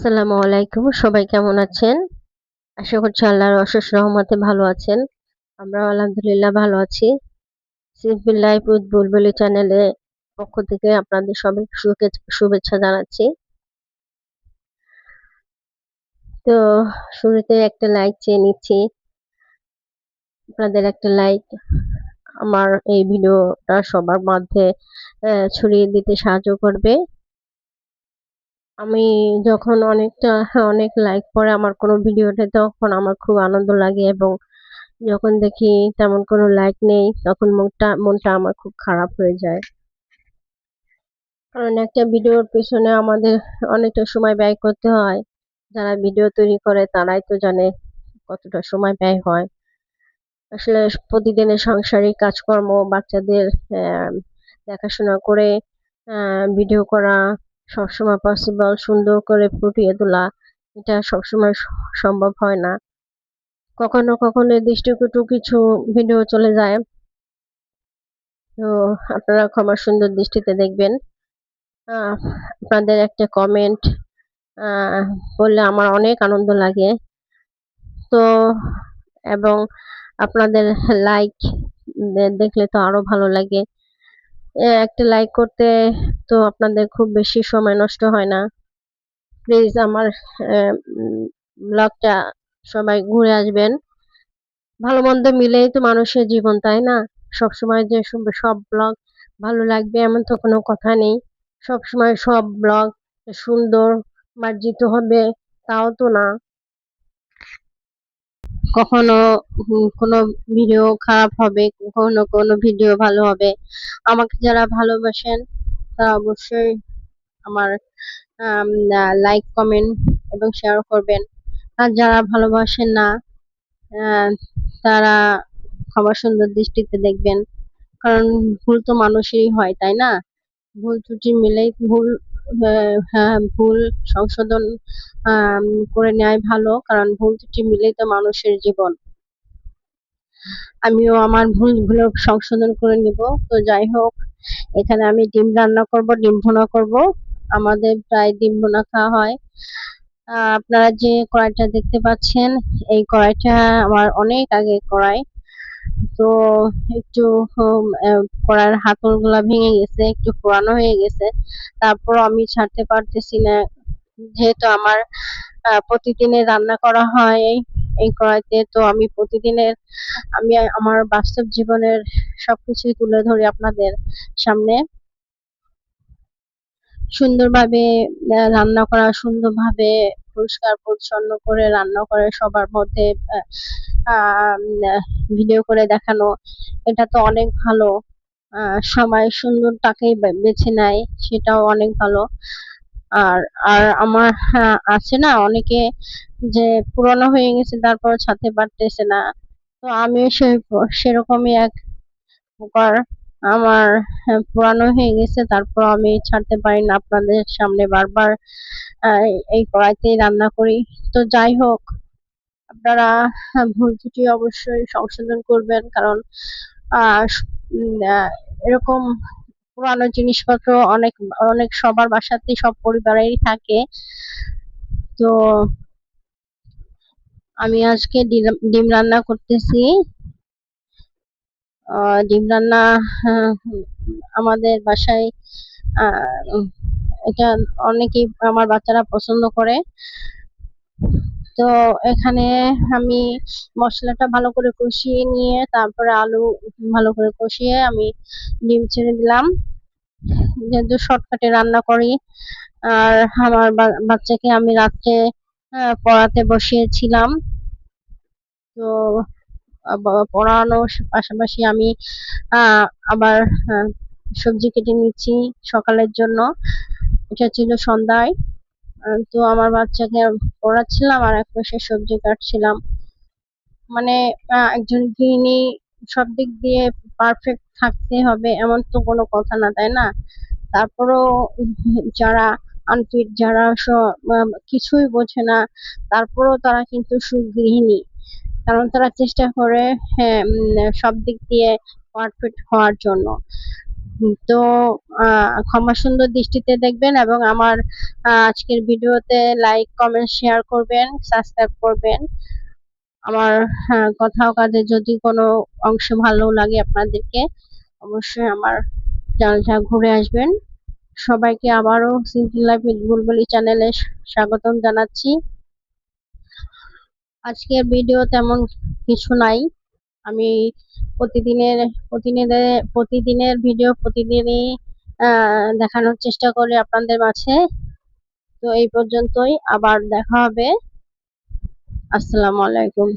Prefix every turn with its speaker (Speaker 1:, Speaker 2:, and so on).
Speaker 1: আসসালামু আলাইকুম। সবাই কেমন আছেন? আশা করছি আল্লাহর অশেষ রহমতে ভালো আছেন। আমরাও আলহামদুলিল্লাহ ভালো আছি। সিম্পল লাইফ উইথ বুলবুলি চ্যানেলে পক্ষ থেকে আপনাদের সবাইকে শুভেচ্ছা জানাচ্ছি। তো শুরুতে একটা লাইক চেয়ে নিচ্ছি। আপনাদের একটা লাইক আমার এই ভিডিওটা সবার মধ্যে ছড়িয়ে দিতে সাহায্য করবে। আমি যখন অনেক লাইক পড়ে আমার কোনো ভিডিওতে তখন আমার খুব আনন্দ লাগে এবং যখন দেখি তেমন কোনো লাইক নেই তখন মনটা আমার খুব খারাপ হয়ে যায়। কারণ একটা ভিডিওর পেছনে আমাদের অনেকটা সময় ব্যয় করতে হয়। যারা ভিডিও তৈরি করে তারাই তো জানে কতটা সময় ব্যয় হয়। আসলে প্রতিদিনের সাংসারিক কাজকর্ম, বাচ্চাদের দেখাশোনা করে ভিডিও করা সবসময় পসিবল, সুন্দর করে ফুটিয়ে তোলা এটা সবসময় সম্ভব হয় না। কখনো কখনো দৃষ্টিকটু কিছু ভিডিও চলে যায়, তো আপনারা ক্ষমা সুন্দর দৃষ্টিতে দেখবেন। আহ, আপনাদের একটা কমেন্ট বললে আমার অনেক আনন্দ লাগে। তো এবং আপনাদের লাইক দেখলে তো আরো ভালো লাগে। একটা লাইক করতে তো আপনাদের খুব বেশি সময় নষ্ট হয় না। প্লিজ আমার ব্লগটা সবাই ঘুরে আসবেন। ভালো মন্দ মিলেই তো মানুষের জীবন, তাই না? সবসময় যে সব ব্লগ ভালো লাগবে এমন তো কোনো কথা নেই। সবসময় সব ব্লগ সুন্দর মার্জিত হবে তাও তো না। কখনো কোনো ভিডিও খারাপ হবে, কখনো কোনো ভিডিও ভালো হবে। আমাকে যারা ভালোবাসেন তারা অবশ্যই আমার লাইক, কমেন্ট এবং শেয়ার করবেন। আর যারা ভালোবাসেন না আহ, তারা ক্ষমা সুন্দর দৃষ্টিতে দেখবেন। কারণ ভুল তো মানুষেরই হয়, তাই না? ভুল ত্রুটি মিলেই হ্যাঁ, ভুল সংশোধন আম, করে নেওয়াই ভালো, কারণ ভুল ত্রুটি মিলেই তো মানুষের জীবন। আমিও আমার ভুলগুলো সংশোধন করে নিব। তো যাই হোক, এখানে আমি ডিম রান্না করব, ডিম ভুনা করব। আমাদের প্রায় ডিম ভুনা খাওয়া হয়। আপনারা যে কড়াইটা দেখতে পাচ্ছেন, এই কড়াইটা আমার অনেক আগে কড়াই। তো একটু কড়াইয়ের হাতল গুলা ভেঙে গেছে, একটু পুরানো হয়ে গেছে। তারপর আমি ছাড়তে পারতেছি না, যেহেতু আমার প্রতিদিনের রান্না করা হয় এই কড়াইতে। তো আমি প্রতিদিনের আমি আমার বাস্তব জীবনের সবকিছুই তুলে ধরি আপনাদের সামনে। সুন্দরভাবে রান্না করা, সুন্দরভাবে পরিষ্কার পরিচ্ছন্ন করে রান্না করে সবার মধ্যে ভিডিও করে দেখানো, এটা তো অনেক ভালো। সবাই সুন্দরটাকেই বেছে নেয়, সেটাও অনেক ভালো। আর আর আমার আছে না অনেকে যে পুরনো হয়ে গেছে তারপর ছাড়তে পারতেছে না। তো আমিও সেরকমই এক প্রকার। আমার পুরানো হয়ে গেছে, তারপর আমি ছাড়তে পারি না, আপনাদের সামনে বারবার এই কড়াইতেই রান্না করি। তো যাই হোক, আপনারা ভুল ত্রুটি অবশ্যই সংশোধন করবেন, কারণ এরকম পুরানো জিনিসপত্র অনেক অনেক সবার বাসাতেই, সব পরিবারেরই থাকে। তো আমি আজকে ডিম রান্না করতেছি। ডিম রান্না আহ, আমাদের বাসায় এটা অনেকেই আমার বাচ্চারা পছন্দ করে। তো এখানে আমি মশলাটা ভালো করে কষিয়ে নিয়ে তারপরে আলু ভালো করে কষিয়ে আমি ডিম ছেড়ে দিলাম, যেহেতু শর্টকাটে রান্না করি। আর আমার বাচ্চাকে আমি রাত্রে পড়াতে বসিয়েছিলাম। তো পড়ানোর পাশাপাশি আমি আবার সবজি কেটে নিচ্ছি সকালের জন্য। এটা ছিল সন্ধ্যায়। তো আমার বাচ্চাকে পড়াচ্ছিলাম আর এক পাশে সবজি কাটছিলাম। মানে একজন গৃহিণী সব দিক দিয়ে পারফেক্ট থাকতে হবে এমন তো কোনো কথা না, তাই না? তারপরেও যারা আনফিট, যারা কিছুই বোঝে না, তারপরেও তারা কিন্তু সুগৃহিণী। কারণ তারা চেষ্টা করে, হ্যাঁ, সব দিক দিয়ে পারফেক্ট হওয়ার জন্য। তো ক্ষমা সুন্দর দৃষ্টিতে দেখবেন এবং আমার আজকের ভিডিওতে লাইক কমেন্ট শেয়ার করবেন, সাবস্ক্রাইব করবেন। আমার কথা ও কাজে যদি কোনো অংশ ভালো লাগে আপনাদেরকে, অবশ্যই আমার চ্যানেলটা ঘুরে আসবেন। সবাইকে আবারও সিম্পল লাইফ উইথ বুলবুলি চ্যানেলে স্বাগতম জানাচ্ছি। আজকের ভিডিও তেমন কিছু নাই। আমি প্রতিদিনের প্রতিদিনের প্রতিদিনের ভিডিও প্রতিদিনই দেখানোর চেষ্টা করি আপনাদের মাঝে। তো এই পর্যন্তই, আবার দেখা হবে। আসসালামু আলাইকুম।